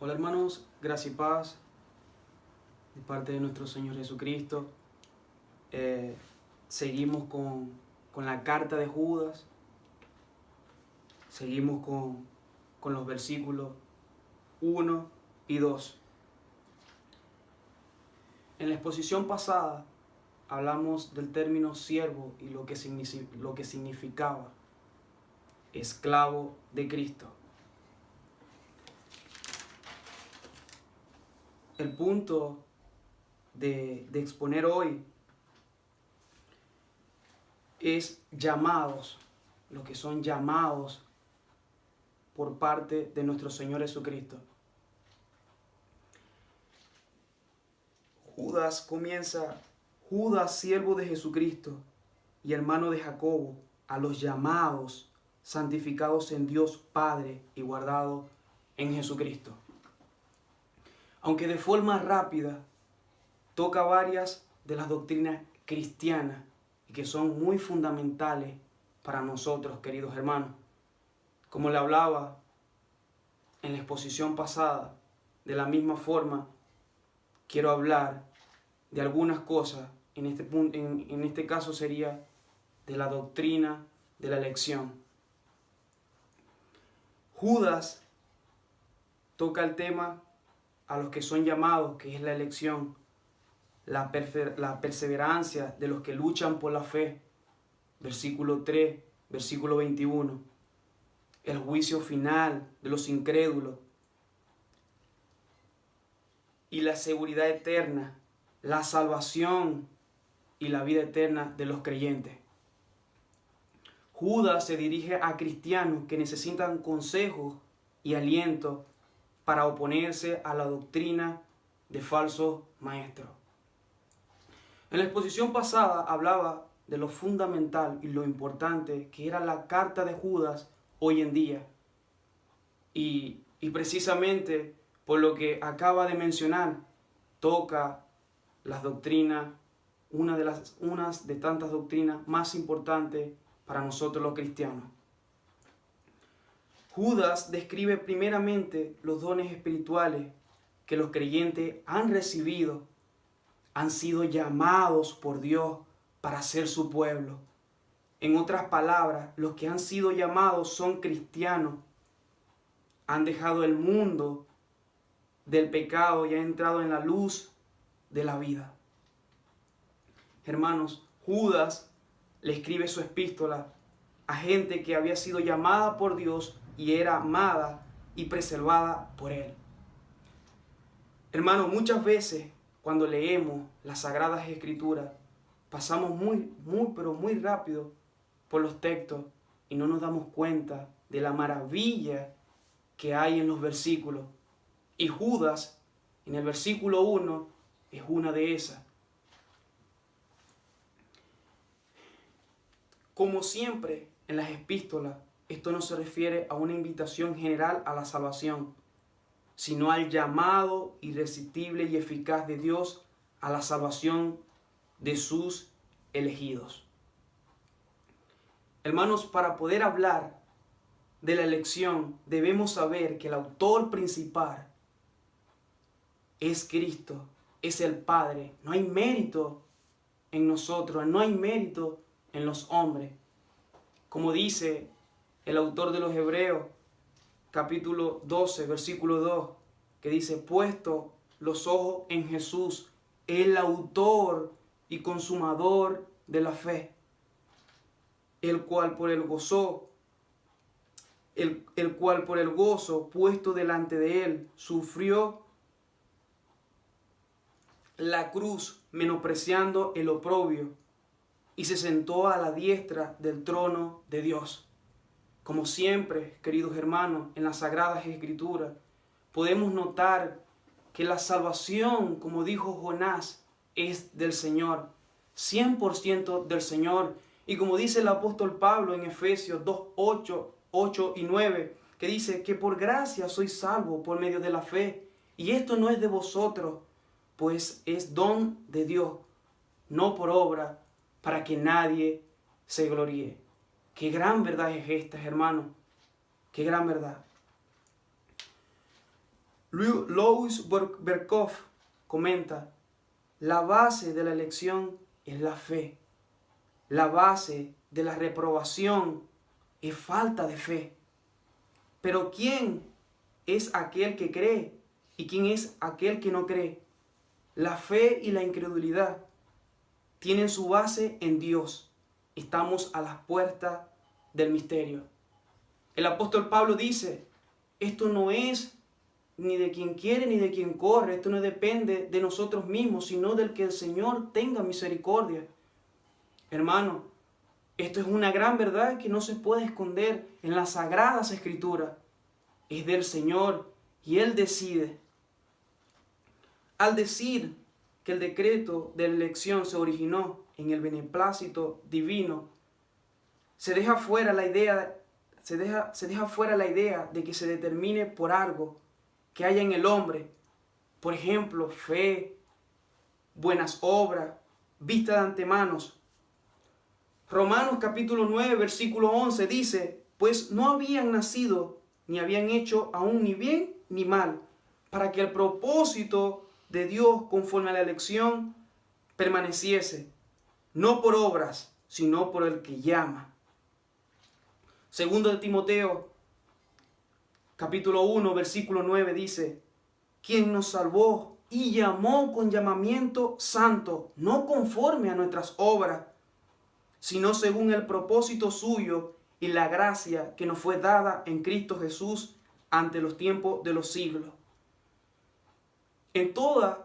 Hola hermanos, gracia y paz de parte de nuestro Señor Jesucristo. Seguimos con la carta de Judas, seguimos con los versículos 1 y 2. En la exposición pasada hablamos del término siervo y lo que significaba esclavo de Cristo. El punto de exponer hoy es llamados, lo que son llamados por parte de nuestro Señor Jesucristo. Judas comienza, Judas, siervo de Jesucristo y hermano de Jacobo, a los llamados, santificados en Dios Padre y guardados en Jesucristo. Aunque de forma rápida toca varias de las doctrinas cristianas y que son muy fundamentales para nosotros, queridos hermanos. Como le hablaba en la exposición pasada, de la misma forma quiero hablar de algunas cosas, en este caso sería de la doctrina de la elección. Judas toca el tema a los que son llamados, que es la elección, la perseverancia de los que luchan por la fe, versículo 3, versículo 21, el juicio final de los incrédulos y la seguridad eterna, la salvación y la vida eterna de los creyentes. Judas se dirige a cristianos que necesitan consejos y aliento para oponerse a la doctrina de falsos maestros. En la exposición pasada hablaba de lo fundamental y lo importante que era la carta de Judas hoy en día. Y precisamente por lo que acaba de mencionar, toca las doctrinas, unas de tantas doctrinas más importantes para nosotros los cristianos. Judas describe primeramente los dones espirituales que los creyentes han recibido, han sido llamados por Dios para ser su pueblo. En otras palabras, los que han sido llamados son cristianos, han dejado el mundo del pecado y han entrado en la luz de la vida. Hermanos, Judas le escribe su epístola a gente que había sido llamada por Dios y era amada y preservada por Él. Hermanos, muchas veces cuando leemos las Sagradas Escrituras, pasamos pero muy rápido por los textos y no nos damos cuenta de la maravilla que hay en los versículos. Y Judas, en el versículo 1, es una de esas. Como siempre en las epístolas, esto no se refiere a una invitación general a la salvación, sino al llamado irresistible y eficaz de Dios a la salvación de sus elegidos. Hermanos, para poder hablar de la elección, debemos saber que el autor principal es Cristo, es el Padre. No hay mérito en nosotros, no hay mérito en los hombres. Como dice el autor de los Hebreos, capítulo 12, versículo 2, que dice: puesto los ojos en Jesús, el autor y consumador de la fe, el cual por el gozo puesto delante de él sufrió la cruz, menospreciando el oprobio, y se sentó a la diestra del trono de Dios. Como siempre, queridos hermanos, en las Sagradas Escrituras podemos notar que la salvación, como dijo Jonás, es del Señor, 100% del Señor. Y como dice el apóstol Pablo en Efesios 2, 8 y 9, que dice que por gracia sois salvos por medio de la fe. Y esto no es de vosotros, pues es don de Dios, no por obra, para que nadie se gloríe. Qué gran verdad es esta, hermano. Qué gran verdad. Louis Berkhoff comenta: la base de la elección es la fe. La base de la reprobación es falta de fe. Pero ¿quién es aquel que cree y quién es aquel que no cree? La fe y la incredulidad tienen su base en Dios. Estamos a las puertas del misterio. El apóstol Pablo dice: esto no es ni de quien quiere ni de quien corre, esto no depende de nosotros mismos, sino del que el Señor tenga misericordia. Hermano, esto es una gran verdad que no se puede esconder en las Sagradas Escrituras. Es del Señor y Él decide. Al decir que el decreto de elección se originó en el beneplácito divino, se deja fuera la idea de que se determine por algo que haya en el hombre, por ejemplo, fe, buenas obras, vista de antemano. Romanos capítulo 9, versículo 11 dice: pues no habían nacido ni habían hecho aún ni bien ni mal, para que el propósito de Dios conforme a la elección permaneciese, no por obras, sino por el que llama. Segundo de Timoteo capítulo 1, versículo 9 dice: quien nos salvó y llamó con llamamiento santo, no conforme a nuestras obras, sino según el propósito suyo y la gracia que nos fue dada en Cristo Jesús ante los tiempos de los siglos. En todas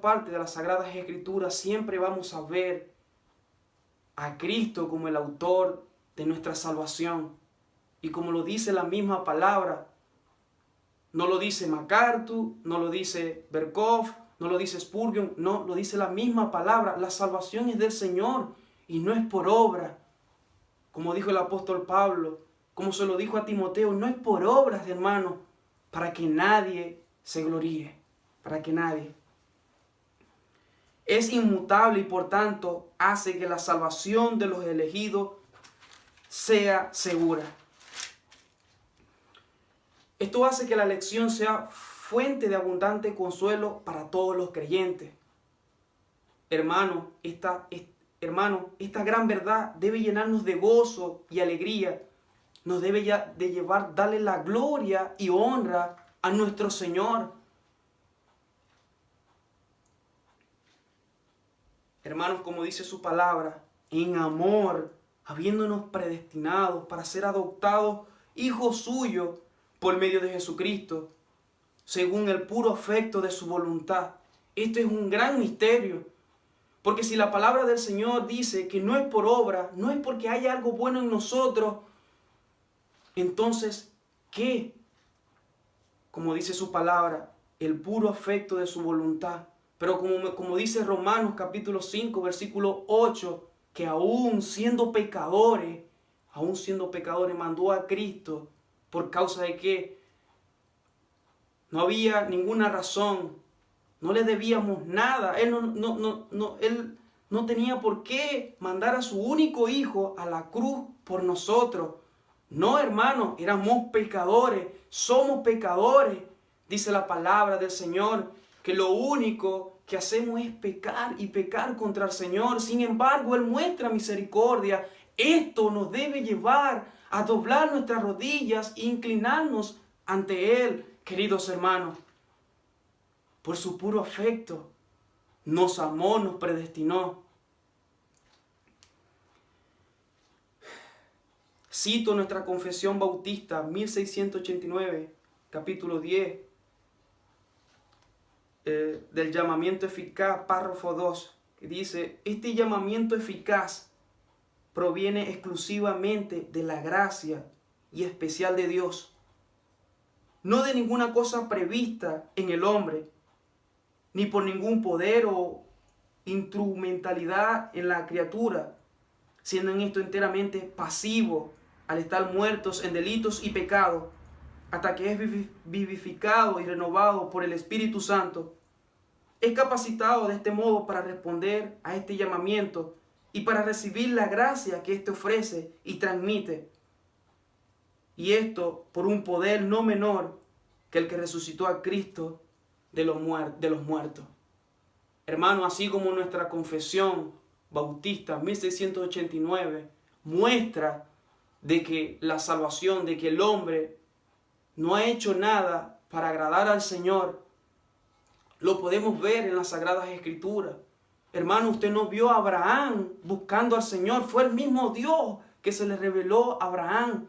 partes de las Sagradas Escrituras siempre vamos a ver a Cristo como el autor de nuestra salvación. Y como lo dice la misma palabra, no lo dice MacArthur, no lo dice Berkhoff, no lo dice Spurgeon, no, lo dice la misma palabra. La salvación es del Señor y no es por obra. Como dijo el apóstol Pablo, como se lo dijo a Timoteo, no es por obras, hermano, para que nadie se gloríe, para que nadie. Es inmutable y por tanto hace que la salvación de los elegidos sea segura. Esto hace que la elección sea fuente de abundante consuelo para todos los creyentes. Hermano, esta gran verdad debe llenarnos de gozo y alegría. Nos debe de llevar, darle la gloria y honra a nuestro Señor. Hermanos, como dice su palabra, en amor, habiéndonos predestinados para ser adoptados hijos suyos por medio de Jesucristo, según el puro afecto de su voluntad. Esto es un gran misterio, porque si la palabra del Señor dice que no es por obra, no es porque haya algo bueno en nosotros, entonces, ¿qué? Como dice su palabra, el puro afecto de su voluntad. Pero como dice Romanos capítulo 5, versículo 8, que aún siendo pecadores, mandó a Cristo. ¿Por causa de qué? No había ninguna razón. No le debíamos nada. Él no tenía por qué mandar a su único hijo a la cruz por nosotros. No, hermano, éramos pecadores. Somos pecadores. Dice la palabra del Señor que lo único que hacemos es pecar y pecar contra el Señor. Sin embargo, Él muestra misericordia. Esto nos debe llevar a doblar nuestras rodillas e inclinarnos ante Él, queridos hermanos. Por su puro afecto, nos amó, nos predestinó. Cito nuestra Confesión Bautista, 1689, capítulo 10, del llamamiento eficaz, párrafo 2, que dice: este llamamiento eficaz proviene exclusivamente de la gracia y especial de Dios, no de ninguna cosa prevista en el hombre, ni por ningún poder o instrumentalidad en la criatura, siendo en esto enteramente pasivo al estar muertos en delitos y pecados, hasta que es vivificado y renovado por el Espíritu Santo. Es capacitado de este modo para responder a este llamamiento y para recibir la gracia que éste ofrece y transmite. Y esto por un poder no menor que el que resucitó a Cristo de los muertos. Hermano, así como nuestra confesión bautista 1689 muestra de que la salvación, de que el hombre no ha hecho nada para agradar al Señor, lo podemos ver en las Sagradas Escrituras. Hermano, usted no vio a Abraham buscando al Señor, fue el mismo Dios que se le reveló a Abraham.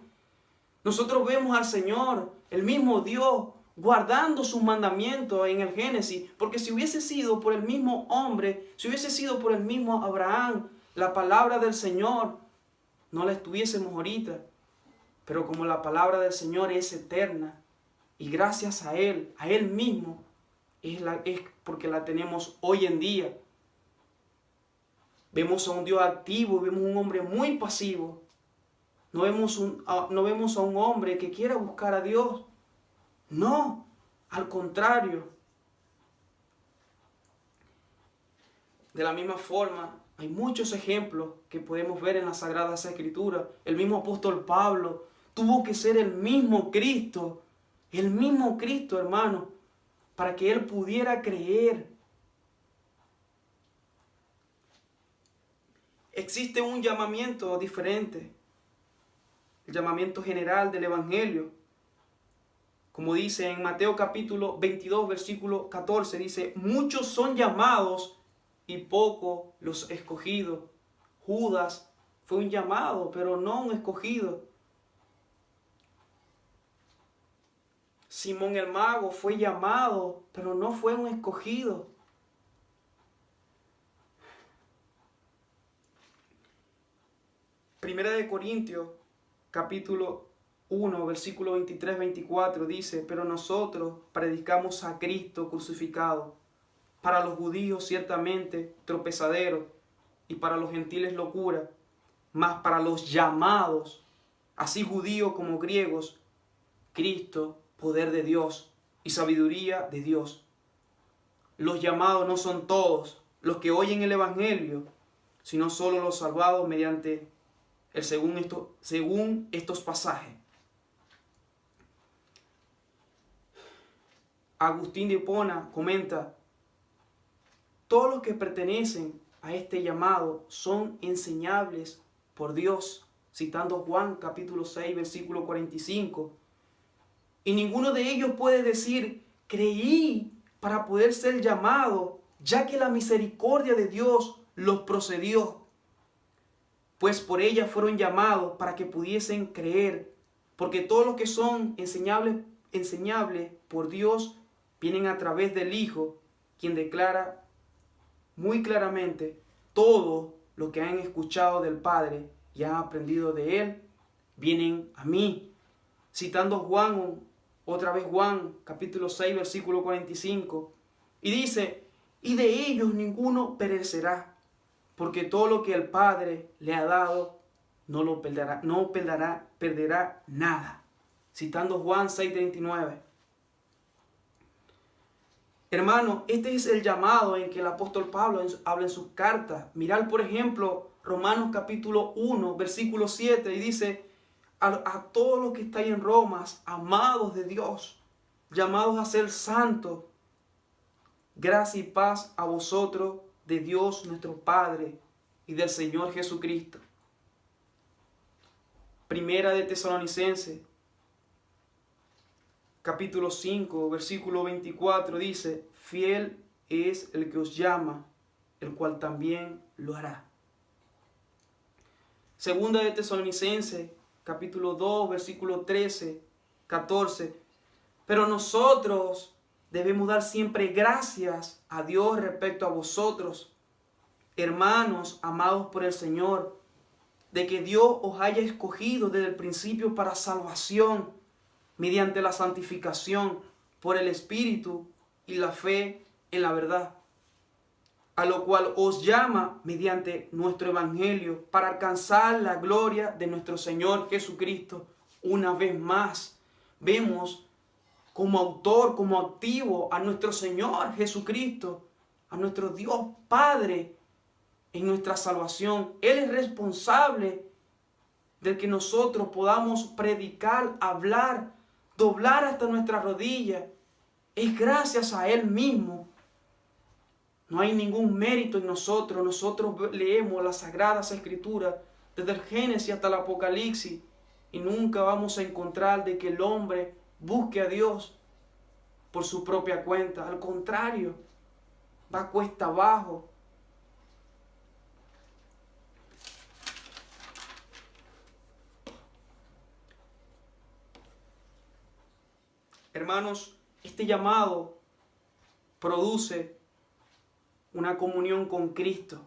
Nosotros vemos al Señor, el mismo Dios, guardando sus mandamientos en el Génesis, porque si hubiese sido por el mismo hombre, si hubiese sido por el mismo Abraham, la palabra del Señor, no la estuviésemos ahorita. Pero como la palabra del Señor es eterna, y gracias a Él mismo, es porque la tenemos hoy en día. Vemos a un Dios activo, vemos a un hombre muy pasivo. No vemos a un hombre que quiera buscar a Dios. No, al contrario. De la misma forma, hay muchos ejemplos que podemos ver en las Sagradas Escrituras. El mismo apóstol Pablo tuvo que ser el mismo Cristo, hermano, para que él pudiera creer. Existe un llamamiento diferente, el llamamiento general del Evangelio. Como dice en Mateo capítulo 22, versículo 14, dice: muchos son llamados y pocos los escogidos. Judas fue un llamado, pero no un escogido. Simón el mago fue llamado, pero no fue un escogido. Primera de Corintios, capítulo 1, versículo 23-24 dice: pero nosotros predicamos a Cristo crucificado, para los judíos ciertamente tropezadero, y para los gentiles locura, mas para los llamados, así judíos como griegos, Cristo, poder de Dios y sabiduría de Dios. Los llamados no son todos los que oyen el Evangelio, sino solo los salvados mediante según estos pasajes. Agustín de Hipona comenta: todos los que pertenecen a este llamado son enseñables por Dios, citando Juan capítulo 6, versículo 45. Y ninguno de ellos puede decir: creí para poder ser llamado, ya que la misericordia de Dios los procedió. Pues por ella fueron llamados para que pudiesen creer, porque todos los que son enseñables por Dios vienen a través del Hijo, quien declara muy claramente todo lo que han escuchado del Padre y han aprendido de Él, vienen a mí. Citando Juan, otra vez Juan, capítulo 6, versículo 45, y dice: y de ellos ninguno perecerá, porque todo lo que el Padre le ha dado no perderá nada. Citando Juan 6:39. Hermano, este es el llamado en que el apóstol Pablo habla en sus cartas. Mirad, por ejemplo, Romanos capítulo 1, versículo 7, y dice: a todos los que estáis en Roma, amados de Dios, llamados a ser santos, gracia y paz a vosotros, de Dios nuestro Padre y del Señor Jesucristo. Primera de Tesalonicenses, capítulo 5, versículo 24 dice: fiel es el que os llama, el cual también lo hará. Segunda de Tesalonicenses, capítulo 2, versículo 13, 14. Pero nosotros debemos dar siempre gracias a Dios respecto a vosotros, hermanos amados por el Señor, de que Dios os haya escogido desde el principio para salvación, mediante la santificación por el Espíritu y la fe en la verdad, a lo cual os llama mediante nuestro Evangelio para alcanzar la gloria de nuestro Señor Jesucristo. Una vez más, vemos como autor, como activo a nuestro Señor Jesucristo, a nuestro Dios Padre en nuestra salvación. Él es responsable de que nosotros podamos predicar, hablar, doblar hasta nuestras rodillas, es gracias a Él mismo. No hay ningún mérito en nosotros. Nosotros leemos las Sagradas Escrituras desde el Génesis hasta el Apocalipsis y nunca vamos a encontrar de que el hombre busque a Dios por su propia cuenta. Al contrario, va cuesta abajo. Hermanos, este llamado produce una comunión con Cristo.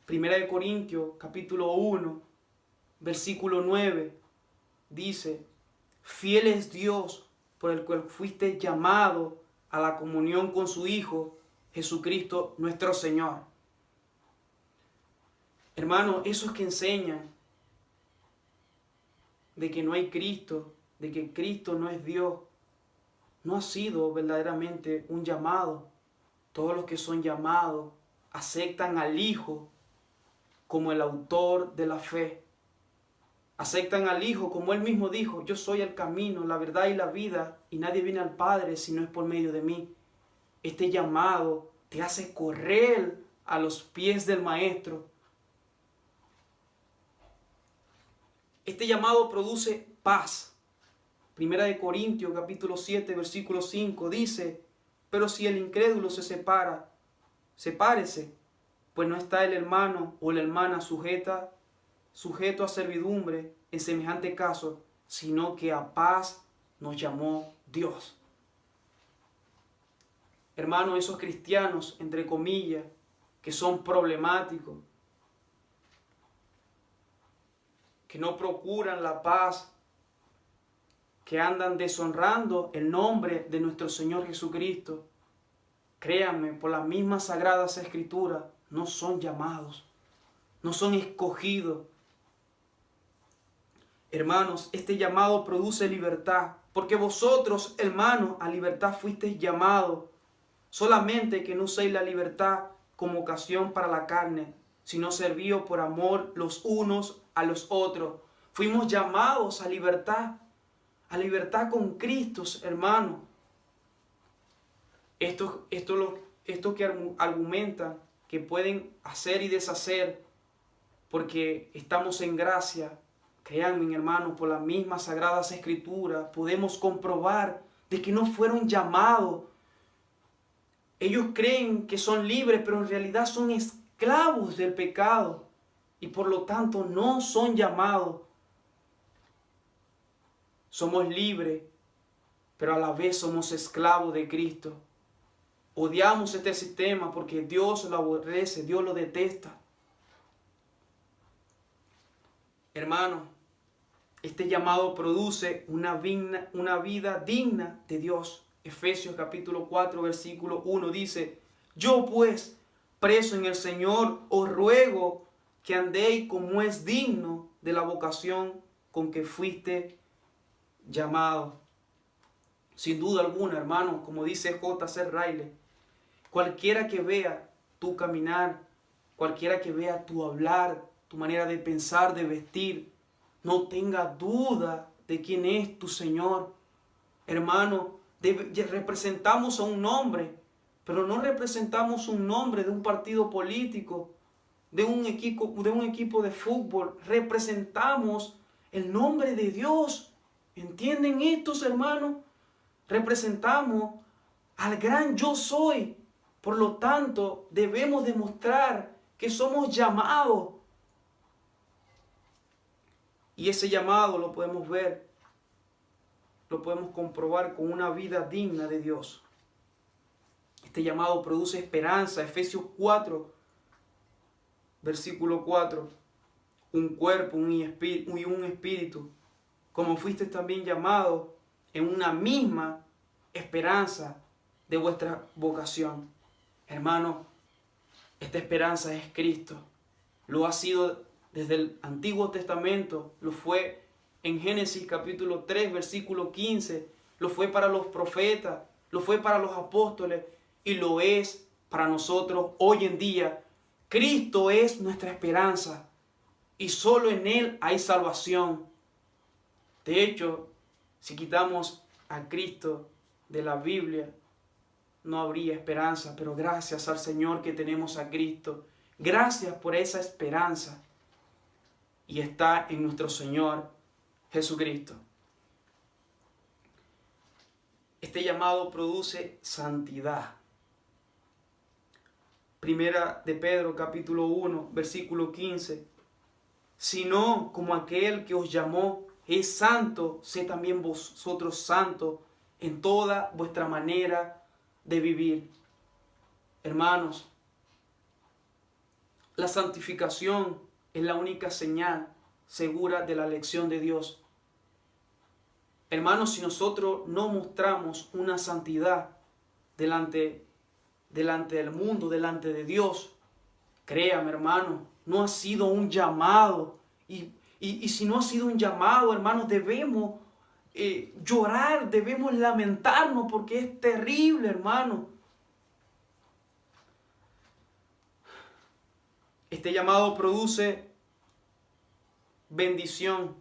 Primera de Corintios, capítulo 1, versículo 9, dice: fiel es Dios por el cual fuiste llamado a la comunión con su Hijo, Jesucristo nuestro Señor. Hermano, eso es que enseña de que no hay Cristo, de que Cristo no es Dios, no ha sido verdaderamente un llamado. Todos los que son llamados aceptan al Hijo como el autor de la fe. Aceptan al Hijo como Él mismo dijo: yo soy el camino, la verdad y la vida, y nadie viene al Padre si no es por medio de mí. Este llamado te hace correr a los pies del Maestro. Este llamado produce paz. Primera de Corintios, capítulo 7, versículo 5, dice: pero si el incrédulo se separa, sepárese, pues no está el hermano o la hermana sujeto a servidumbre en semejante caso, sino que a paz nos llamó Dios. Hermano, esos cristianos, entre comillas, que son problemáticos, que no procuran la paz, que andan deshonrando el nombre de nuestro Señor Jesucristo, créanme, por las mismas Sagradas Escrituras, no son llamados, no son escogidos. Hermanos, este llamado produce libertad, porque vosotros, hermanos, a libertad fuisteis llamados, solamente que no uséis la libertad como ocasión para la carne, sino servíos por amor los unos a los otros. Fuimos llamados a libertad con Cristo, hermano. Esto que argumentan que pueden hacer y deshacer porque estamos en gracia, créanme, hermano, por las mismas Sagradas Escrituras podemos comprobar de que no fueron llamados. Ellos creen que son libres, pero en realidad son esclavos del pecado y por lo tanto no son llamados. Somos libres, pero a la vez somos esclavos de Cristo. Odiamos este sistema porque Dios lo aborrece, Dios lo detesta. Hermano, este llamado produce una vida digna de Dios. Efesios capítulo 4, versículo 1 dice: yo pues, preso en el Señor, os ruego que andéis como es digno de la vocación con que fuiste llamado. Sin duda alguna, hermano, como dice J.C. Ryle, cualquiera que vea tu caminar, cualquiera que vea tu hablar, tu manera de pensar, de vestir, no tenga duda de quién es tu Señor. Hermano, representamos a un hombre, pero no representamos un nombre de un partido político, de un equipo de fútbol. Representamos el nombre de Dios. ¿Entienden estos, hermanos? Representamos al gran yo soy. Por lo tanto, debemos demostrar que somos llamados. Y ese llamado lo podemos ver, lo podemos comprobar con una vida digna de Dios. Este llamado produce esperanza. Efesios 4, versículo 4. Un cuerpo y un espíritu, como fuiste también llamados en una misma esperanza de vuestra vocación. Hermano, esta esperanza es Cristo. Lo ha sido desde el Antiguo Testamento, lo fue en Génesis capítulo 3, versículo 15, lo fue para los profetas, lo fue para los apóstoles y lo es para nosotros hoy en día. Cristo es nuestra esperanza y solo en Él hay salvación. De hecho, Si quitamos a Cristo de la Biblia, no habría esperanza, pero gracias al Señor que tenemos a Cristo. Gracias por esa esperanza. Y está en nuestro Señor Jesucristo. Este llamado produce santidad. Primera de Pedro, capítulo 1, versículo 15. Sino como aquel que os llamó es santo, sé también vosotros santos en toda vuestra manera de vivir. Hermanos, la santificación es la única señal segura de la elección de Dios. Hermanos, si nosotros no mostramos una santidad delante del mundo, delante de Dios, créame, hermano, no ha sido un llamado. Y si no ha sido un llamado, hermanos, debemos llorar, debemos lamentarnos porque es terrible, hermano. Este llamado produce bendición.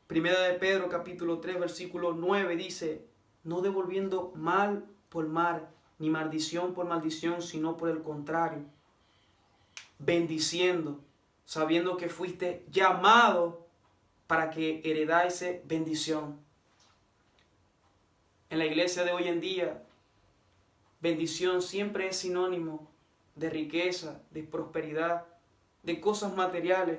Primera de Pedro, capítulo 3, versículo 9 dice: no devolviendo mal por mal, ni maldición por maldición, sino por el contrario, bendiciendo, sabiendo que fuiste llamado para que heredase bendición. En la iglesia de hoy en día, bendición siempre es sinónimo de riqueza, de prosperidad, de cosas materiales.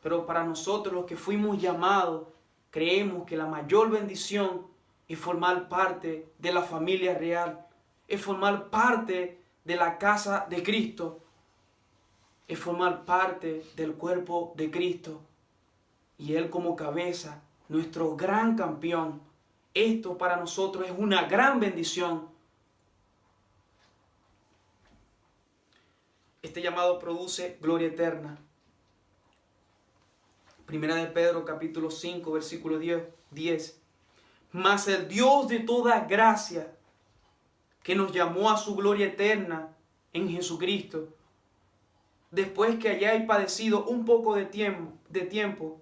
Pero para nosotros, los que fuimos llamados, creemos que la mayor bendición es formar parte de la familia real, es formar parte de la casa de Cristo, es formar parte del cuerpo de Cristo. Y Él como cabeza, nuestro gran campeón. Esto para nosotros es una gran bendición. Este llamado produce gloria eterna. Primera de Pedro, capítulo 5, versículo 10. Mas el Dios de toda gracia, que nos llamó a su gloria eterna en Jesucristo, después que hayáis padecido un poco de tiempo,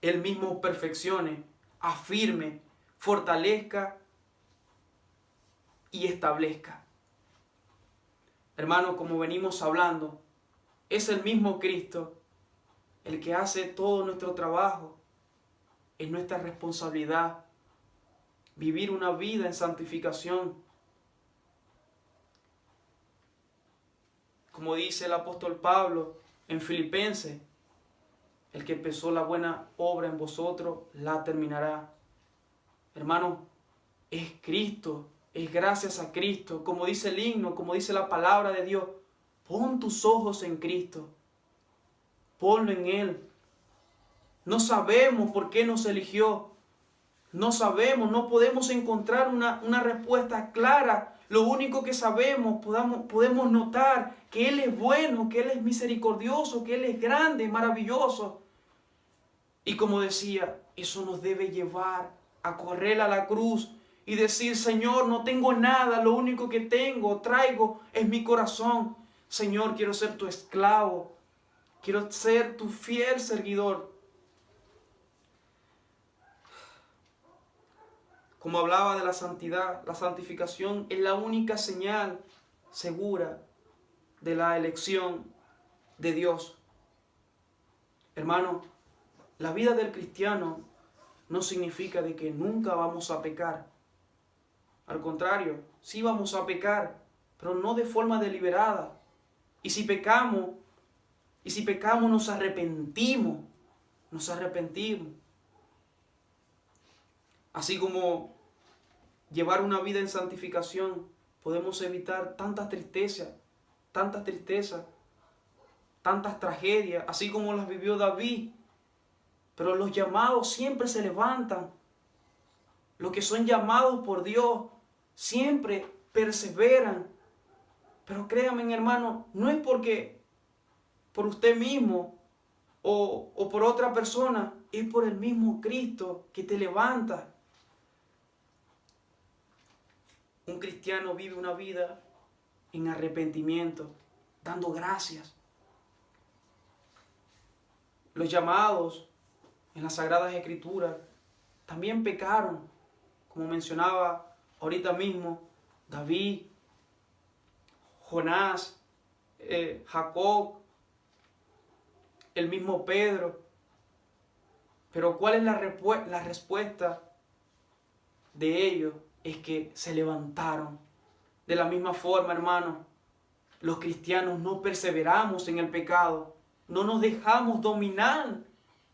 Él mismo perfeccione, afirme, fortalezca y establezca. Hermanos, como venimos hablando, es el mismo Cristo el que hace todo nuestro trabajo. Es nuestra responsabilidad vivir una vida en santificación. Como dice el apóstol Pablo en Filipenses: el que empezó la buena obra en vosotros, la terminará. Hermano, es Cristo, es gracias a Cristo. Como dice el himno, como dice la palabra de Dios, pon tus ojos en Cristo. Ponlo en Él. No sabemos por qué nos eligió. No sabemos, no podemos encontrar una respuesta clara. Lo único que sabemos, podemos notar que Él es bueno, que Él es misericordioso, que Él es grande, maravilloso. Y como decía, eso nos debe llevar a correr a la cruz y decir: Señor, no tengo nada, lo único que traigo es mi corazón. Señor, quiero ser tu esclavo, quiero ser tu fiel seguidor. Como hablaba de la santidad, la santificación es la única señal segura de la elección de Dios. Hermano, la vida del cristiano no significa de que nunca vamos a pecar. Al contrario, sí vamos a pecar, pero no de forma deliberada. Y si pecamos nos arrepentimos. Así como llevar una vida en santificación, podemos evitar tantas tristezas, tantas tragedias, así como las vivió David. Pero los llamados siempre se levantan. Los que son llamados por Dios siempre perseveran. Pero créanme, hermano, no es por usted mismo o por otra persona, es por el mismo Cristo que te levanta. Un cristiano vive una vida en arrepentimiento, dando gracias. Los llamados en las Sagradas Escrituras también pecaron, como mencionaba ahorita mismo David, Jonás, Jacob, el mismo Pedro. Pero ¿cuál es la respuesta de ellos? Es que se levantaron. De la misma forma, hermanos, los cristianos no perseveramos en el pecado, no nos dejamos dominar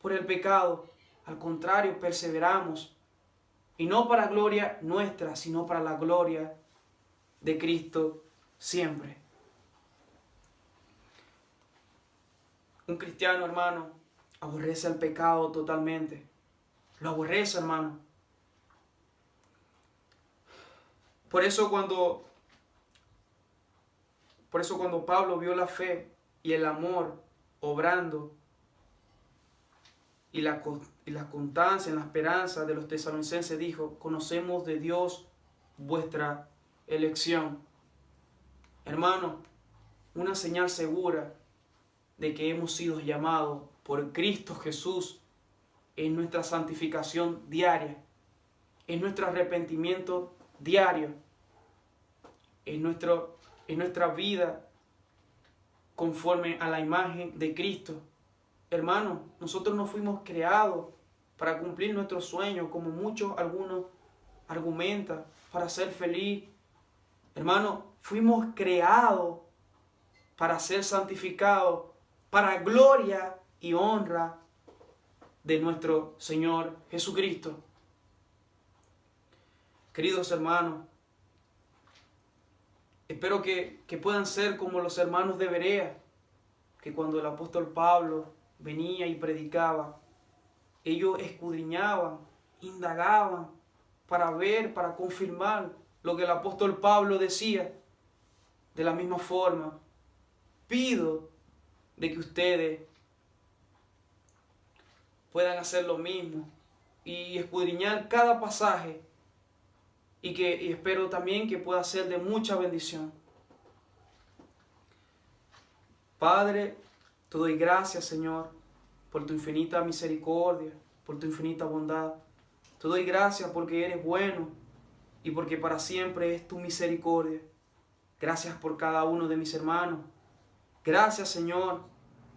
por el pecado. Al contrario, perseveramos. Y no para gloria nuestra, sino para la gloria de Cristo siempre. Un cristiano, hermano, aborrece el pecado totalmente. Lo aborrece, hermano. Por eso cuando Pablo vio la fe y el amor obrando y la constancia en la esperanza de los tesalonicenses, dijo: conocemos de Dios vuestra elección. Hermano, una señal segura de que hemos sido llamados por Cristo Jesús es nuestra santificación diaria, es nuestro arrepentimiento diario, es nuestra vida conforme a la imagen de Cristo. Hermano, nosotros no fuimos creados para cumplir nuestros sueños, como algunos argumentan, para ser feliz. Hermano, fuimos creados para ser santificados, para gloria y honra de nuestro Señor Jesucristo. Queridos hermanos, espero que puedan ser como los hermanos de Berea, que cuando el apóstol Pablo venía y predicaba, ellos escudriñaban, indagaban para ver, para confirmar lo que el apóstol Pablo decía. De la misma forma, pido de que ustedes puedan hacer lo mismo y escudriñar cada pasaje, y espero también que pueda ser de mucha bendición. Padre, te doy gracias, Señor, por tu infinita misericordia, por tu infinita bondad. Te doy gracias porque eres bueno y porque para siempre es tu misericordia. Gracias por cada uno de mis hermanos. Gracias, Señor,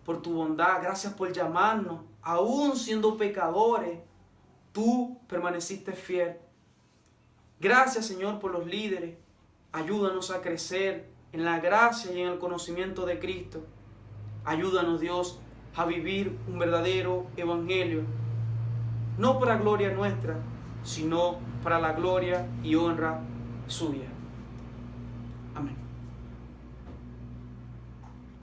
por tu bondad. Gracias por llamarnos. Aún siendo pecadores, tú permaneciste fiel. Gracias, Señor, por los líderes. Ayúdanos a crecer en la gracia y en el conocimiento de Cristo. Ayúdanos, Dios, a vivir un verdadero evangelio. No para gloria nuestra, sino para la gloria y honra suya. Amén.